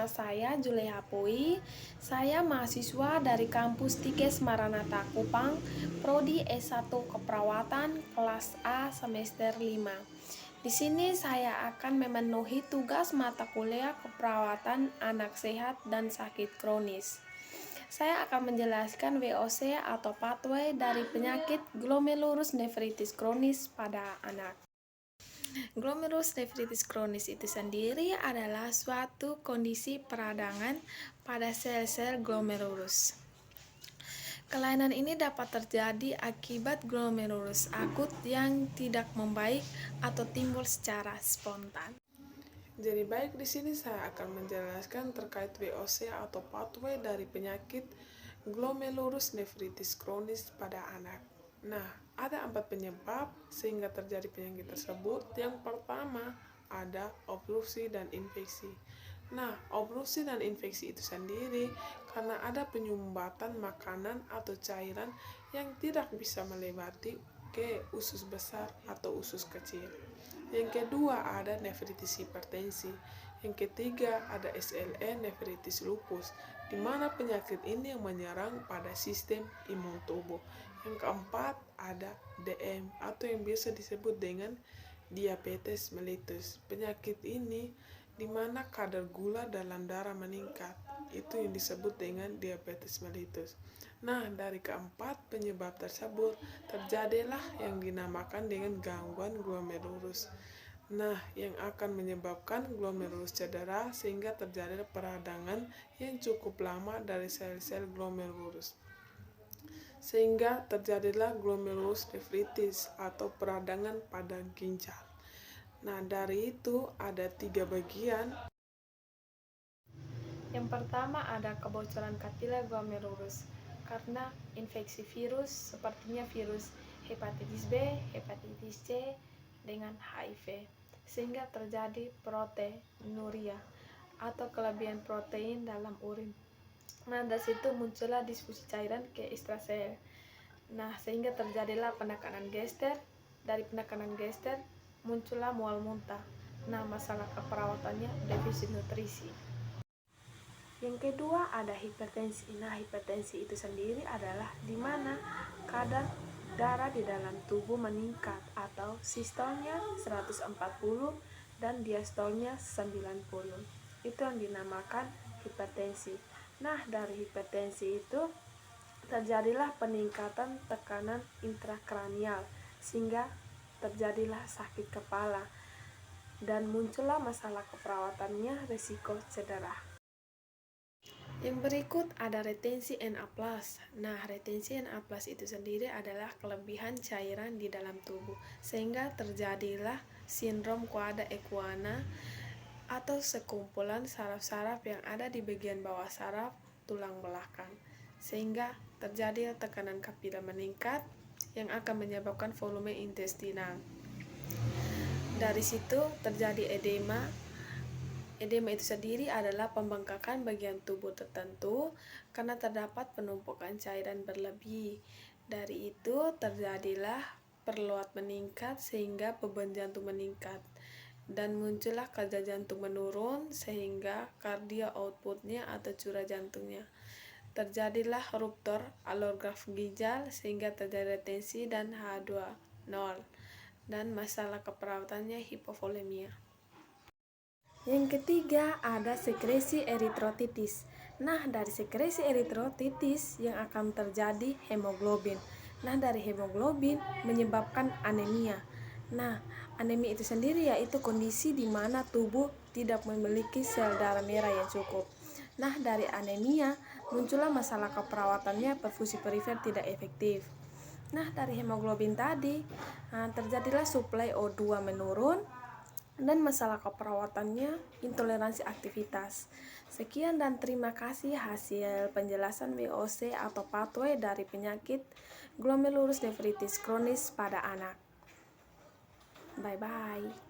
saya Juleha Pui. Saya mahasiswa dari kampus Tikes Maranatha Kupang, Prodi S1 Keperawatan kelas A semester 5. Di sini saya akan memenuhi tugas mata kuliah keperawatan anak sehat dan sakit kronis. Saya akan menjelaskan VOC atau pathway dari penyakit glomerulus nephritis kronis pada anak. Glomerulus nephritis kronis itu sendiri adalah suatu kondisi peradangan pada sel-sel glomerulus. Kelainan ini dapat terjadi akibat glomerulus akut yang tidak membaik atau timbul secara spontan. Jadi baik, di sini saya akan menjelaskan terkait VOC atau pathway dari penyakit glomerulus nephritis kronis pada anak. Nah, ada 4 penyebab sehingga terjadi penyakit tersebut. Yang pertama ada obstruksi dan infeksi. Nah, obstruksi dan infeksi itu sendiri karena ada penyumbatan makanan atau cairan yang tidak bisa melewati ke usus besar atau usus kecil. Yang kedua ada nefritis hipertensi. Yang ketiga ada SLE nefritis lupus, di mana penyakit ini yang menyerang pada sistem imun tubuh. Yang keempat ada DM atau yang biasa disebut dengan diabetes mellitus. Penyakit ini di mana kadar gula dalam darah meningkat. Itu yang disebut dengan diabetes mellitus. Nah, dari keempat penyebab tersebut terjadilah yang dinamakan dengan gangguan glomerulus. Nah, yang akan menyebabkan glomerulus cedera sehingga terjadi peradangan yang cukup lama dari sel-sel glomerulus. Sehingga terjadilah glomerulus nephritis atau peradangan pada ginjal. Nah, dari itu ada 3 bagian. Yang pertama ada kebocoran kapiler glomerulus karena infeksi virus sepertinya virus hepatitis B, hepatitis C dengan HIV, sehingga terjadi proteinuria atau kelebihan protein dalam urin. Nah, dari situ muncullah difusi cairan ke ekstrasel. Nah, sehingga terjadilah penekanan gester. Dari penekanan gester muncullah mual muntah. Nah, masalah keperawatannya defisit nutrisi. Yang kedua ada hipertensi. Nah, hipertensi itu sendiri adalah di mana kadar darah di dalam tubuh meningkat atau sistolnya 140 dan diastolnya 90. Itu yang dinamakan hipertensi. Nah, dari hipertensi itu terjadilah peningkatan tekanan intrakranial sehingga terjadilah sakit kepala dan muncullah masalah keperawatannya, risiko cedera. Yang berikut ada retensi Na+. Nah, retensi Na+ itu sendiri adalah kelebihan cairan di dalam tubuh, sehingga terjadilah sindrom quada equina atau sekumpulan saraf-saraf yang ada di bagian bawah saraf tulang belakang, sehingga terjadi tekanan kapiler meningkat yang akan menyebabkan volume intestinal. Dari situ terjadi edema. Edema itu sendiri adalah pembengkakan bagian tubuh tertentu karena terdapat penumpukan cairan berlebih. Dari itu terjadilah perluat meningkat sehingga beban jantung meningkat dan muncullah kerja jantung menurun sehingga kardio outputnya atau curah jantungnya. Terjadilah ruptur allograft ginjal sehingga terjadi retensi dan H2O dan masalah keperawatannya hipovolemia. Yang ketiga ada sekresi eritrotitis. Nah, dari sekresi eritrotitis yang akan terjadi hemoglobin. Nah, dari hemoglobin menyebabkan anemia. Nah, anemia itu sendiri yaitu kondisi di mana tubuh tidak memiliki sel darah merah yang cukup. Nah, dari anemia muncullah masalah keperawatannya, perfusi perifer tidak efektif. Nah, dari hemoglobin tadi terjadilah suplai O2 menurun dan masalah keperawatannya intoleransi aktivitas. Sekian dan terima kasih hasil penjelasan VOC atau pathway dari penyakit glomerulus nephritis kronis pada anak. Bye-bye.